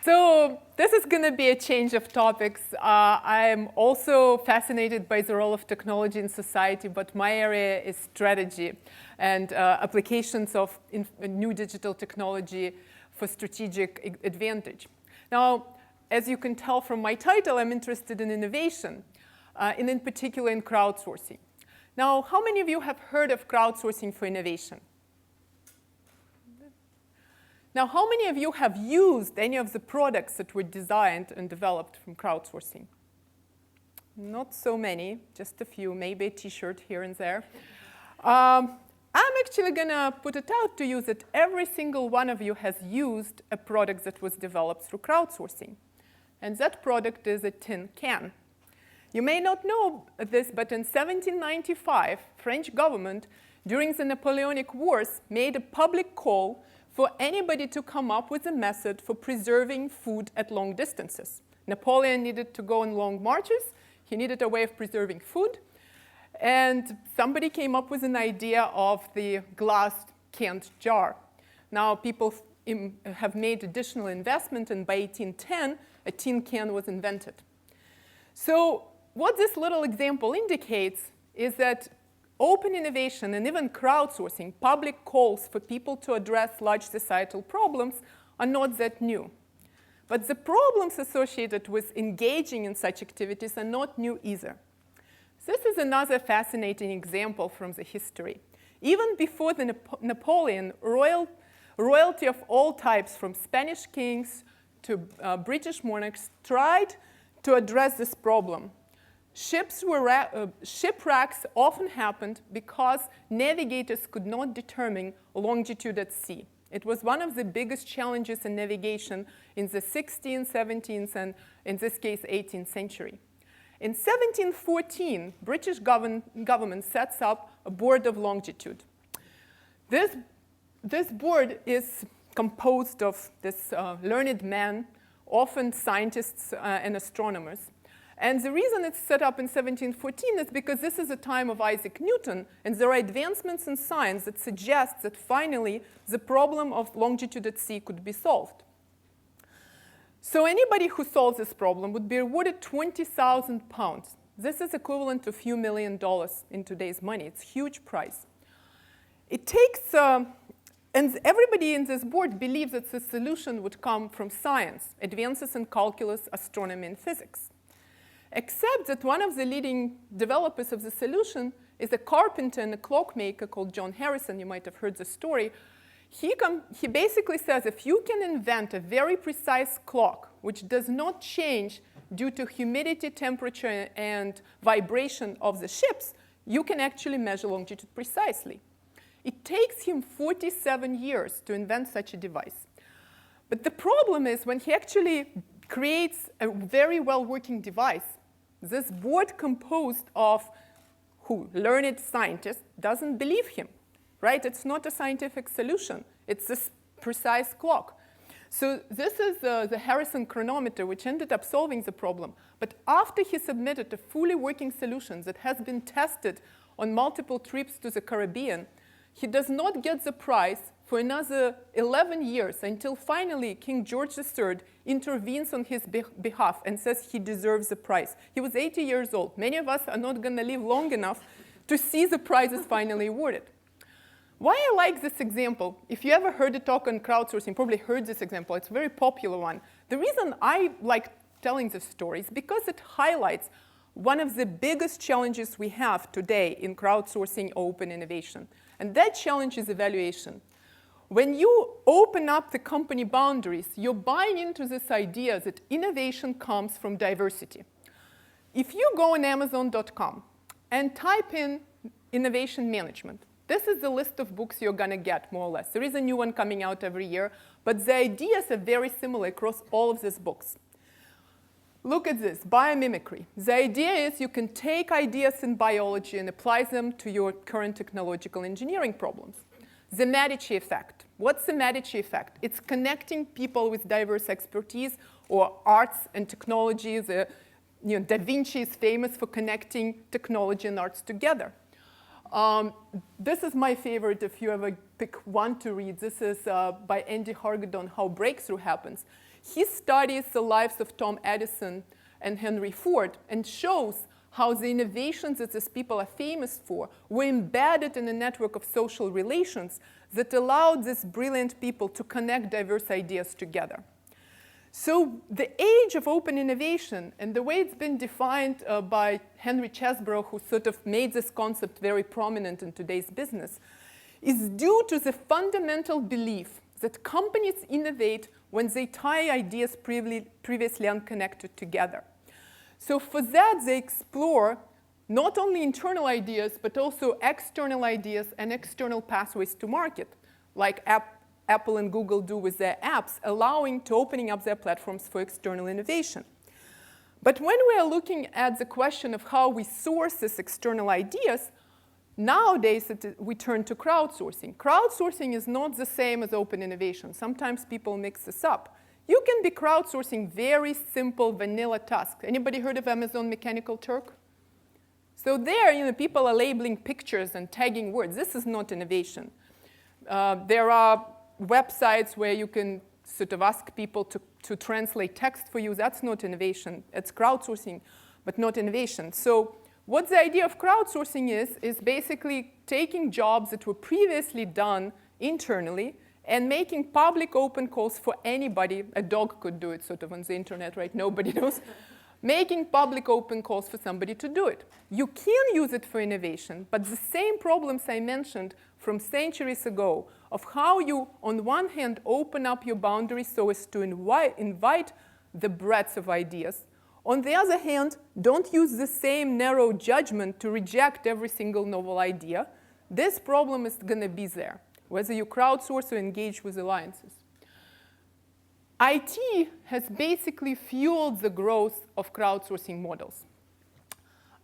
So this is going to be a change of topics. I'm also fascinated by the role of technology in society, but my area is strategy and applications of new digital technology for strategic advantage. Now, as you can tell from my title, I'm interested in innovation, and in particular in crowdsourcing. Now, how many of you have heard of crowdsourcing for innovation? Now, how many of you have used any of the products that were designed and developed from crowdsourcing? Not so many, just a few, maybe a t-shirt here and there. I'm actually going to put it out to you that every single one of you has used a product that was developed through crowdsourcing. And that product is a tin can. You may not know this, but in 1795, French government, during the Napoleonic Wars, made a public call for anybody to come up with a method for preserving food at long distances. Napoleon needed to go on long marches. He needed a way of preserving food. And somebody came up with an idea of the glass canned jar. Now, people have made additional investment, and by 1810, a tin can was invented. So what this little example indicates is that open innovation and even crowdsourcing, public calls for people to address large societal problems, are not that new. But the problems associated with engaging in such activities are not new either. This is another fascinating example from the history. Even before the Napoleon, royalty of all types, from Spanish kings to British monarchs, tried to address this problem. Shipwrecks often happened because navigators could not determine longitude at sea. It was one of the biggest challenges in navigation in the 16th, 17th, and in this case, 18th century. In 1714, British government sets up a board of longitude. This board is composed of this learned men, often scientists and astronomers. And the reason it's set up in 1714 is because this is a time of Isaac Newton, and there are advancements in science that suggest that finally the problem of longitude at sea could be solved. So anybody who solves this problem would be awarded 20,000 pounds. This is equivalent to a few $1 million in today's money. It's a huge prize. It takes, and everybody in this board believes that the solution would come from science, advances in calculus, astronomy, and physics. Except that one of the leading developers of the solution is a carpenter and a clockmaker called John Harrison. You might have heard the story. He basically says, if you can invent a very precise clock which does not change due to humidity, temperature, and vibration of the ships, you can actually measure longitude precisely. It takes him 47 years to invent such a device. But the problem is when he actually creates a very well-working device, this board composed of learned scientists doesn't believe him. Right? It's not a scientific solution. It's this precise clock. So this is the Harrison chronometer, which ended up solving the problem. But after he submitted a fully working solution that has been tested on multiple trips to the Caribbean, he does not get the prize for another 11 years until finally King George III intervenes on his behalf and says he deserves the prize. He was 80 years old. Many of us are not going to live long enough to see the prizes finally awarded. Why I like this example, if you ever heard a talk on crowdsourcing, probably heard this example, it's a very popular one. The reason I like telling this story is because it highlights one of the biggest challenges we have today in crowdsourcing open innovation. And that challenge is evaluation. When you open up the company boundaries, you're buying into this idea that innovation comes from diversity. If you go on Amazon.com and type in innovation management, this is the list of books you're going to get, more or less. There is a new one coming out every year, but the ideas are very similar across all of these books. Look at this, biomimicry. The idea is you can take ideas in biology and apply them to your current technological engineering problems. The Medici effect. What's the Medici effect? It's connecting people with diverse expertise or arts and technology. Da Vinci is famous for connecting technology and arts together. This is my favorite if you ever pick one to read. This is by Andy Hargadon, How Breakthrough Happens. He studies the lives of Tom Edison and Henry Ford and shows how the innovations that these people are famous for were embedded in a network of social relations that allowed these brilliant people to connect diverse ideas together. So the age of open innovation, and the way it's been defined by Henry Chesbrough, who sort of made this concept very prominent in today's business, is due to the fundamental belief that companies innovate when they tie ideas previously unconnected together. So for that, they explore not only internal ideas, but also external ideas and external pathways to market, like Apple and Google do with their apps, opening up their platforms for external innovation. But when we are looking at the question of how we source these external ideas, nowadays we turn to crowdsourcing. Crowdsourcing is not the same as open innovation. Sometimes people mix this up. You can be crowdsourcing very simple vanilla tasks. Anybody heard of Amazon Mechanical Turk? So there, people are labeling pictures and tagging words. This is not innovation. There are websites where you can sort of ask people to translate text for you. That's not innovation. It's crowdsourcing, but not innovation. So what the idea of crowdsourcing is basically taking jobs that were previously done internally and making public open calls for anybody. A dog could do it sort of on the internet, right? Nobody knows. Making public open calls for somebody to do it. You can use it for innovation, but the same problems I mentioned from centuries ago of how you, on one hand, open up your boundaries so as to invite the breadth of ideas. On the other hand, don't use the same narrow judgment to reject every single novel idea. This problem is going to be there, whether you crowdsource or engage with alliances. IT has basically fueled the growth of crowdsourcing models.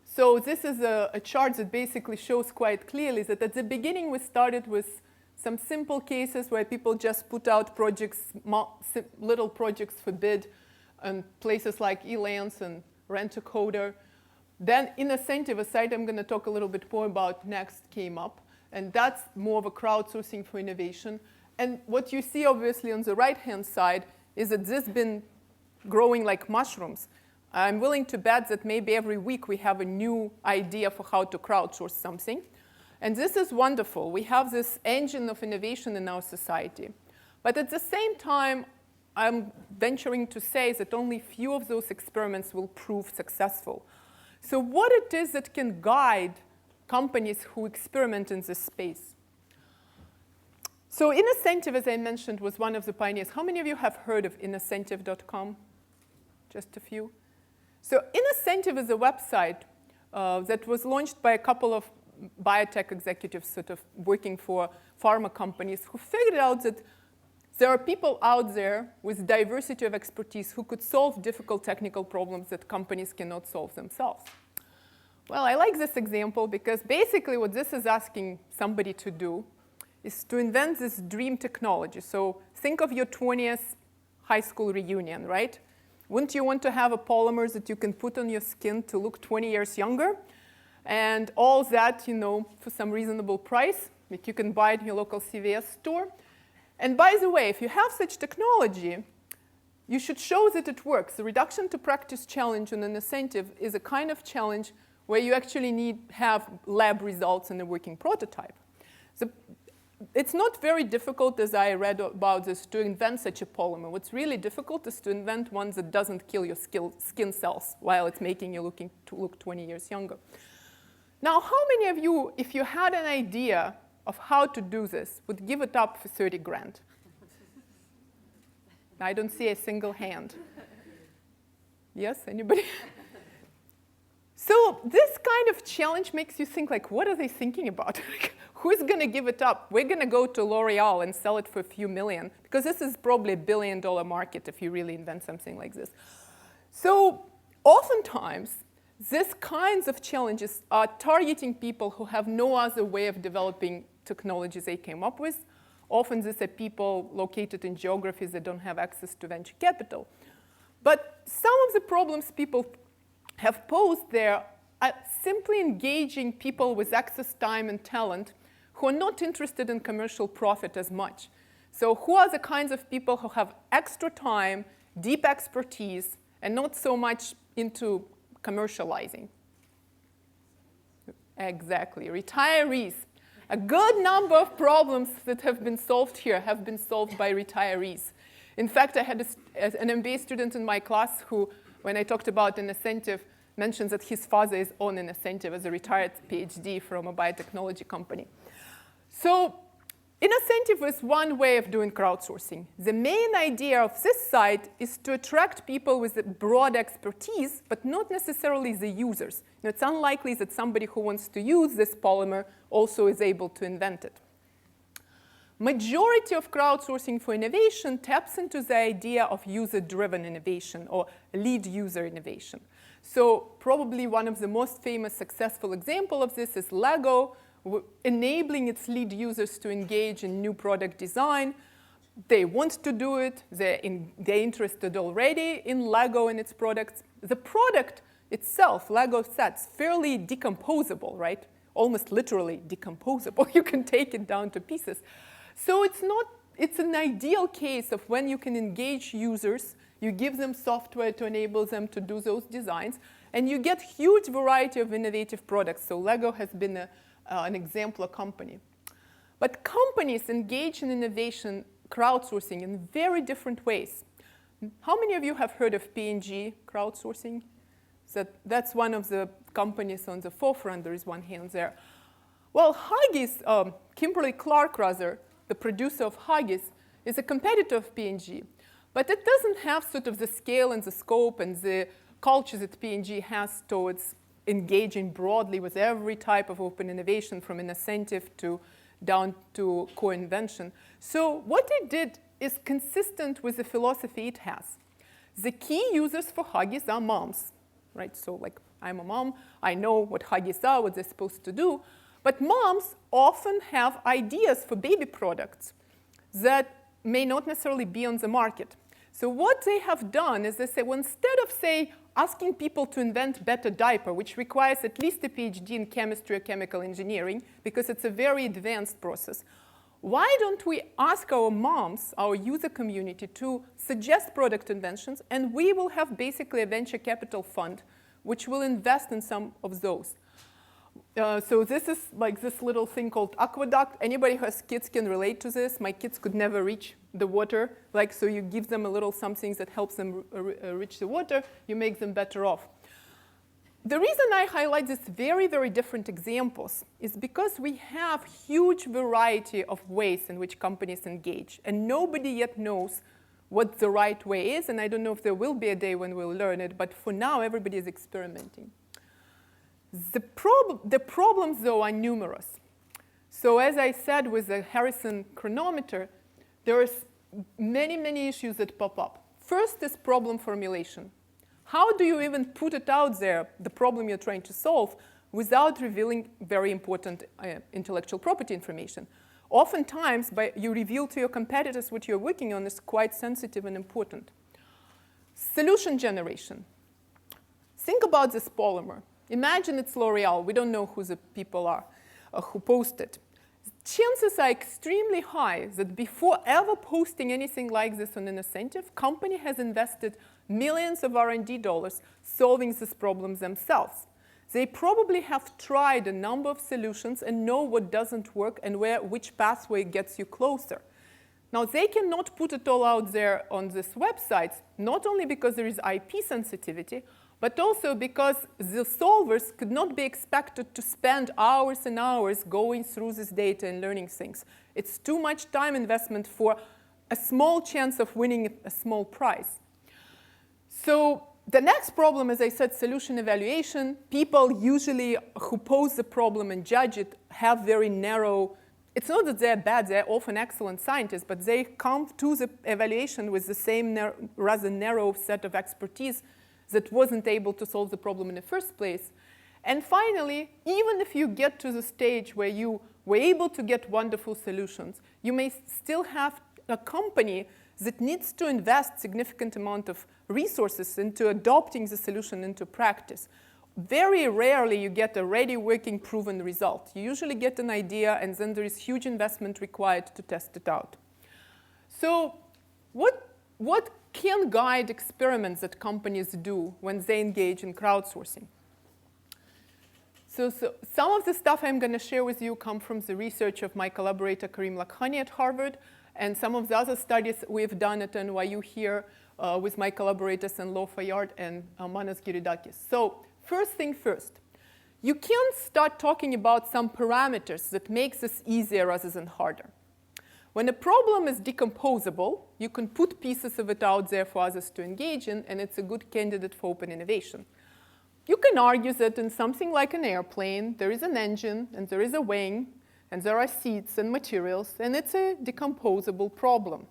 So this is a chart that basically shows quite clearly that at the beginning we started with some simple cases where people just put out projects, little projects for bid on places like Elance and Rent-A-Coder. Then Innocentive, a site I'm going to talk a little bit more about next, came up. And that's more of a crowdsourcing for innovation. And what you see, obviously, on the right-hand side is that this has been growing like mushrooms. I'm willing to bet that maybe every week we have a new idea for how to crowdsource something. And this is wonderful. We have this engine of innovation in our society. But at the same time, I'm venturing to say that only few of those experiments will prove successful. So what it is that can guide companies who experiment in this space? So Innocentive, as I mentioned, was one of the pioneers. How many of you have heard of Innocentive.com? Just a few. So Innocentive is a website that was launched by a couple of biotech executives sort of working for pharma companies who figured out that there are people out there with diversity of expertise who could solve difficult technical problems that companies cannot solve themselves. Well, I like this example because basically what this is asking somebody to do is to invent this dream technology. So think of your 20th high school reunion, right? Wouldn't you want to have a polymer that you can put on your skin to look 20 years younger? And all that, for some reasonable price, that you can buy it in your local CVS store. And by the way, if you have such technology, you should show that it works. The reduction to practice challenge on an incentive is a kind of challenge where you actually have lab results in a working prototype. So it's not very difficult, as I read about this, to invent such a polymer. What's really difficult is to invent one that doesn't kill your skin cells while it's making you look 20 years younger. Now, how many of you, if you had an idea of how to do this, would give it up for 30 grand? I don't see a single hand. Yes, anybody? So this kind of challenge makes you think, like, what are they thinking about? Who's going to give it up? We're going to go to L'Oreal and sell it for a few million, because this is probably $1 billion market if you really invent something like this. So oftentimes, these kinds of challenges are targeting people who have no other way of developing technologies they came up with. Often these are people located in geographies that don't have access to venture capital. But some of the problems people have posed there are simply engaging people with access, time, and talent who are not interested in commercial profit as much. So who are the kinds of people who have extra time, deep expertise, and not so much into commercializing. Exactly, retirees. A good number of problems that have been solved here have been solved by retirees. In fact, I had an MBA student in my class who, when I talked about an incentive, mentions that his father is on an incentive as a retired PhD from a biotechnology company. So an incentive is one way of doing crowdsourcing. The main idea of this site is to attract people with a broad expertise, but not necessarily the users. It's unlikely that somebody who wants to use this polymer also is able to invent it. Majority of crowdsourcing for innovation taps into the idea of user-driven innovation or lead user innovation. So probably one of the most famous successful example of this is Lego, enabling its lead users to engage in new product design. They want to do it. They're interested already in Lego and its products. The product itself, Lego sets, fairly decomposable, right? Almost literally decomposable. You can take it down to pieces. So it's an ideal case of when you can engage users, you give them software to enable them to do those designs, and you get huge variety of innovative products. So Lego has been an exemplar company. But companies engage in innovation crowdsourcing in very different ways. How many of you have heard of P&G crowdsourcing? That's one of the companies on the forefront. There is one hand there. Well, Huggies, Kimberly-Clark rather, the producer of Huggies, is a competitor of P&G. But it doesn't have sort of the scale and the scope and the culture that P&G has towards engaging broadly with every type of open innovation, from an incentive down to co-invention. So what it did is consistent with the philosophy it has. The key users for Huggies are moms, right? So like, I'm a mom, I know what Huggies are, what they're supposed to do. But moms often have ideas for baby products that may not necessarily be on the market. So what they have done is they say, well, instead of, say, asking people to invent better diaper, which requires at least a PhD in chemistry or chemical engineering, because it's a very advanced process, why don't we ask our moms, our user community, to suggest product inventions, and we will have basically a venture capital fund which will invest in some of those. So this is like this little thing called aqueduct. Anybody who has kids can relate to this. My kids could never reach the water. Like, so you give them a little something that helps them reach the water, you make them better off. The reason I highlight these very, very different examples is because we have huge variety of ways in which companies engage, and nobody yet knows what the right way is, and I don't know if there will be a day when we'll learn it, but for now, everybody is experimenting. The problems, though, are numerous. So as I said with the Harrison chronometer, there are many, many issues that pop up. First is problem formulation. How do you even put it out there, the problem you're trying to solve, without revealing very important intellectual property information? Oftentimes, you reveal to your competitors what you're working on is quite sensitive and important. Solution generation. Think about this polymer. Imagine it's L'Oreal. We don't know who the people are who posted. Chances are extremely high that before ever posting anything like this on an incentive, company has invested millions of R&D dollars solving this problem themselves. They probably have tried a number of solutions and know what doesn't work and which pathway gets you closer. Now, they cannot put it all out there on this website, not only because there is IP sensitivity, but also because the solvers could not be expected to spend hours and hours going through this data and learning things. It's too much time investment for a small chance of winning a small prize. So the next problem, as I said, solution evaluation. People usually who pose the problem and judge it have very narrow, it's not that they're bad, they're often excellent scientists, but they come to the evaluation with the same rather narrow set of expertise that wasn't able to solve the problem in the first place. And finally, even if you get to the stage where you were able to get wonderful solutions, you may still have a company that needs to invest significant amount of resources into adopting the solution into practice. Very rarely you get a ready working proven result. You usually get an idea and then there is huge investment required to test it out. So what can guide experiments that companies do when they engage in crowdsourcing. So some of the stuff I'm going to share with you come from the research of my collaborator Karim Lakhani at Harvard, and some of the other studies we've done at NYU here with my collaborators Enlo Fayard and Manas Giridakis. So first thing first, you can start talking about some parameters that makes this easier rather than harder. When a problem is decomposable, you can put pieces of it out there for others to engage in, and it's a good candidate for open innovation. You can argue that in something like an airplane, there is an engine, and there is a wing, and there are seats and materials, and it's a decomposable problem.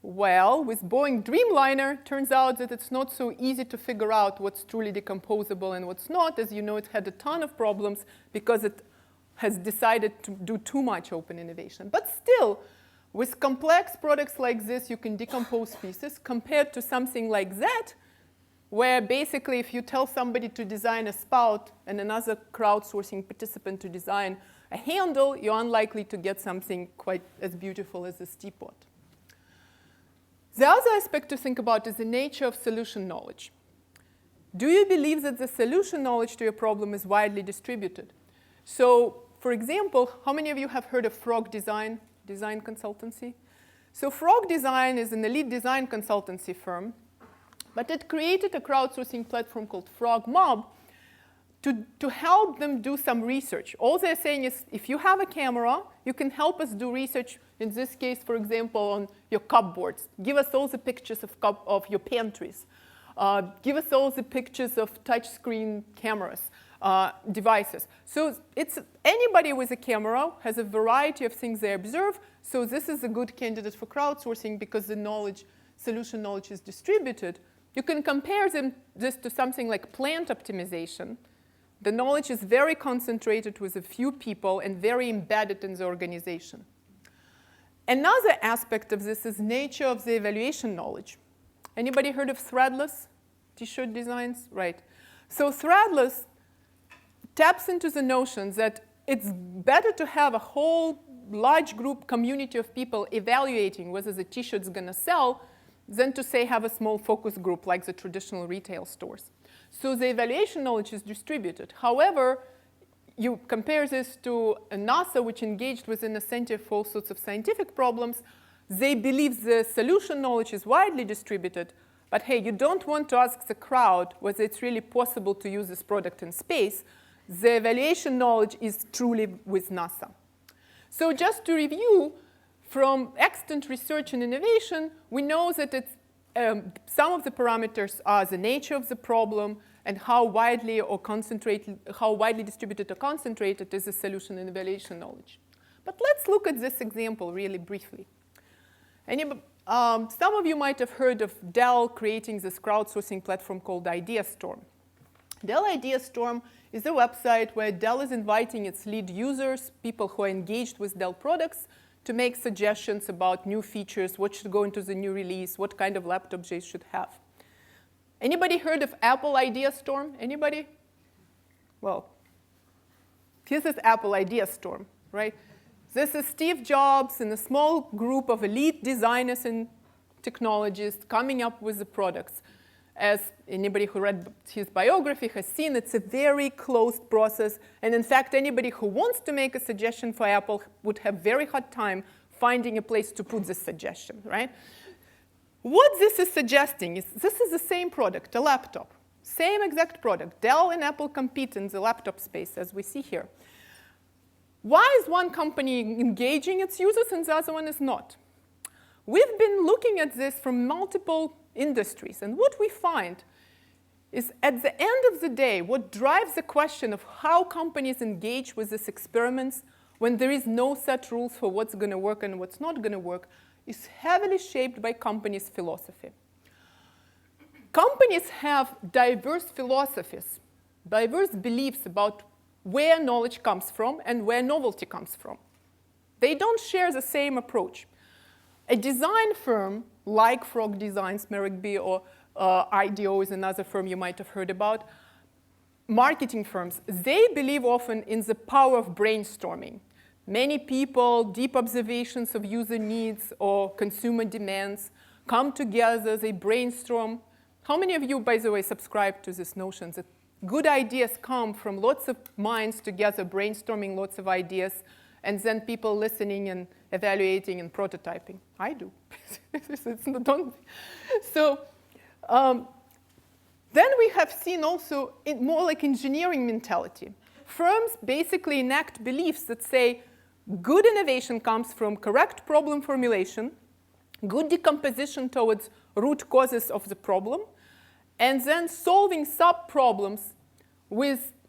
Well, with Boeing Dreamliner, turns out that it's not so easy to figure out what's truly decomposable and what's not. As you know, it had a ton of problems because it has decided to do too much open innovation. But still, with complex products like this, you can decompose pieces compared to something like that, where basically if you tell somebody to design a spout and another crowdsourcing participant to design a handle, you're unlikely to get something quite as beautiful as this teapot. The other aspect to think about is the nature of solution knowledge. Do you believe that the solution knowledge to your problem is widely distributed? So, for example, how many of you have heard of Frog Design consultancy? So Frog Design is an elite design consultancy firm, but it created a crowdsourcing platform called Frog Mob to help them do some research. All they're saying is, if you have a camera, you can help us do research, in this case, for example, on your cupboards. Give us all the pictures of your pantries. Give us all the pictures of touchscreen cameras, devices. So it's anybody with a camera has a variety of things they observe. So this is a good candidate for crowdsourcing because the solution knowledge is distributed. You can compare this to something like plant optimization. The knowledge is very concentrated with a few people and very embedded in the organization. Another aspect of this is nature of the evaluation knowledge. Anybody heard of threadless t-shirt designs? Right. So threadless taps into the notion that it's better to have a whole large group community of people evaluating whether the t-shirt's going to sell than to, say, have a small focus group like the traditional retail stores. So the evaluation knowledge is distributed. However, you compare this to NASA, which engaged within a center for all sorts of scientific problems. They believe the solution knowledge is widely distributed, but hey, you don't want to ask the crowd whether it's really possible to use this product in space. The evaluation knowledge is truly with NASA. So just to review, from extant research and innovation, we know that some of the parameters are the nature of the problem and how widely distributed or concentrated is the solution and evaluation knowledge. But let's look at this example really briefly. Some of you might have heard of Dell creating this crowdsourcing platform called IdeaStorm. Dell IdeaStorm is a website where Dell is inviting its lead users, people who are engaged with Dell products, to make suggestions about new features, what should go into the new release, what kind of laptops they should have. Anybody heard of Apple IdeaStorm? Anybody? Well, this is Apple IdeaStorm, right? This is Steve Jobs and a small group of elite designers and technologists coming up with the products. As anybody who read his biography has seen, it's a very closed process. And in fact, anybody who wants to make a suggestion for Apple would have very hard time finding a place to put this suggestion, right? What this is suggesting is this is the same product, a laptop. Same exact product. Dell and Apple compete in the laptop space, as we see here. Why is one company engaging its users and the other one is not? We've been looking at this from multiple industries. And what we find is at the end of the day, what drives the question of how companies engage with these experiments when there is no set rules for what's going to work and what's not going to work is heavily shaped by companies' philosophy. Companies have diverse philosophies, diverse beliefs about where knowledge comes from and where novelty comes from. They don't share the same approach. A design firm like Frog Designs, Merrick B, or IDEO is another firm you might have heard about, marketing firms, they believe often in the power of brainstorming. Many people, deep observations of user needs or consumer demands, come together, they brainstorm. How many of you, by the way, subscribe to this notion that good ideas come from lots of minds together, brainstorming lots of ideas, and then people listening and evaluating and prototyping? I do. So then we have seen also more like engineering mentality. Firms basically enact beliefs that say good innovation comes from correct problem formulation, good decomposition towards root causes of the problem, and then solving sub-problems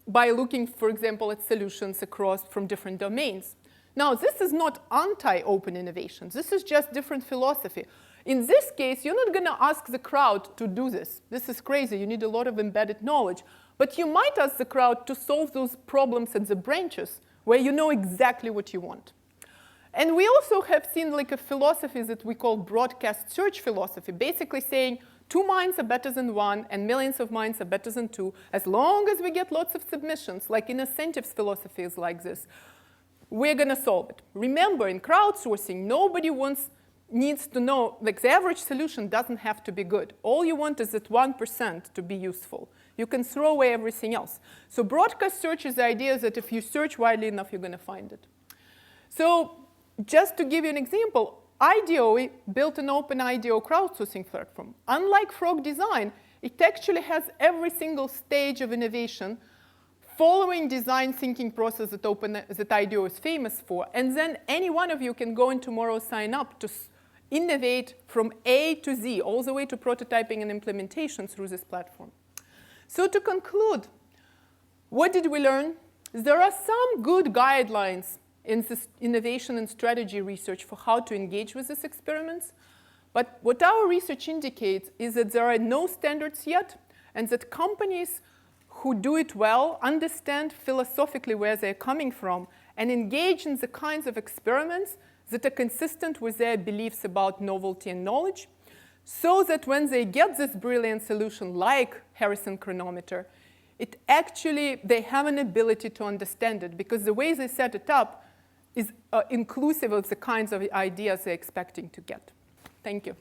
by looking, for example, at solutions across from different domains. Now, this is not anti-open innovation. This is just different philosophy. In this case, you're not going to ask the crowd to do this. This is crazy. You need a lot of embedded knowledge. But you might ask the crowd to solve those problems at the branches where you know exactly what you want. And we also have seen like a philosophy that we call broadcast search philosophy, basically saying 2 minds are better than 1 and millions of minds are better than 2, as long as we get lots of submissions, like in incentives philosophies like this, we're going to solve it. Remember, in crowdsourcing, nobody needs to know, like the average solution doesn't have to be good. All you want is that 1% to be useful. You can throw away everything else. So broadcast search is the idea that if you search widely enough, you're going to find it. So just to give you an example, IDEO built an open IDEO crowdsourcing platform. Unlike Frog Design, it actually has every single stage of innovation following design thinking process that IDEO is famous for. And then any one of you can go and tomorrow sign up to innovate from A to Z, all the way to prototyping and implementation through this platform. So to conclude, what did we learn? There are some good guidelines in this innovation and strategy research for how to engage with these experiments. But what our research indicates is that there are no standards yet, and that companies who do it well understand philosophically where they're coming from and engage in the kinds of experiments that are consistent with their beliefs about novelty and knowledge, so that when they get this brilliant solution like Harrison chronometer, they have an ability to understand it, because the way they set it up is inclusive of the kinds of ideas they're expecting to get. Thank you.